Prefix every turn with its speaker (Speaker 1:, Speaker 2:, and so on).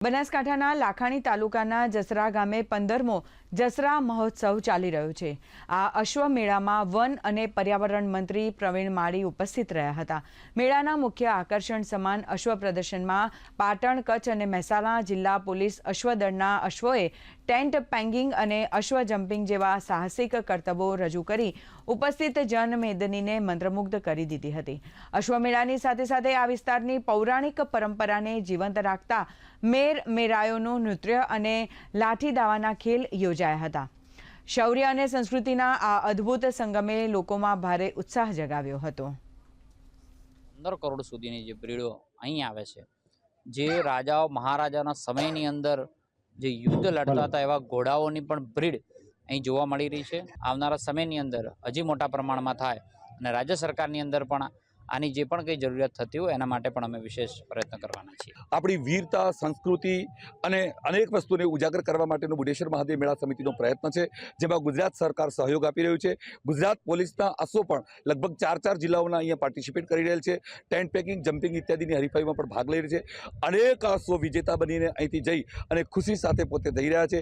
Speaker 1: બનાસકાંઠાના લાખાણી તાલુકાના જસરા ગામે 15મો જસરા મહોત્સવ ચાલી રહ્યો છે। આ અશ્વ મેળામાં વન અને પર્યાવરણ મંત્રી પ્રવીણ માળી ઉપસ્થિત રહ્યા હતા। મેળાના મુખ્ય આકર્ષણ સમાન અશ્વ પ્રદર્શનમાં પાટણ, કચ્છ અને મહેસાણા જિલ્લા પોલીસ અશ્વદળના અશ્વોએ ટેન્ટ પેંગિંગ અને અશ્વ જમ્પિંગ જેવા સાહસિક કરતબો રજૂ કરી ઉપસ્થિત જનમેદનીને મંત્રમુગ્ધ કરી દીધી હતી। અશ્વમેળાની સાથે સાથે આ વિસ્તારની પૌરાણિક પરંપરાને જીવંત રાખતા મેરાયોનું નૃત્ય અને લાઠી દાવાના ખેલ યોજાયા હતા। શૌર્ય અને સંસ્કૃતિના આ અદ્ભુત સંગમે લોકોમાં ભારે ઉત્સાહ જગાવ્યો હતો।
Speaker 2: 15 કરોડ સુધીની જે બ્રીડો અહીં આવે છે, જે રાજાઓ મહારાજાના સમયની અંદર જે યુદ્ધ લડતા હતા એવા ઘોડાઓની પણ બ્રીડ અહીં જોવા મળી રહી છે। આવનારા સમયની અંદર હજી મોટા પ્રમાણમાં થાય અને રાજ્ય સરકારની અંદર પણ આની જે પણ કંઈ જરૂરિયાત થતી હોય એના માટે પણ અમે વિશેષ પ્રયત્ન કરવાના છીએ।
Speaker 3: આપણી વીરતા, સંસ્કૃતિ અને અનેક વસ્તુને ઉજાગર કરવા માટેનો બુઢેશ્વર મહાદેવ મેળા સમિતિનો પ્રયત્ન છે, જેમાં ગુજરાત સરકાર સહયોગ આપી રહ્યું છે। ગુજરાત પોલીસના અશ્વો પણ લગભગ 4 જિલ્લાઓના અહીંયા પાર્ટિસિપેટ કરી રહેલ છે। ટેન્ટ પેકિંગ, જમ્પિંગ ઇત્યાદિની હરીફાઈમાં પણ ભાગ લઈ રહી છે। અનેક અશ્વો વિજેતા બનીને અહીંથી જઈ અને ખુશી સાથે પોતે જઈ રહ્યા છે।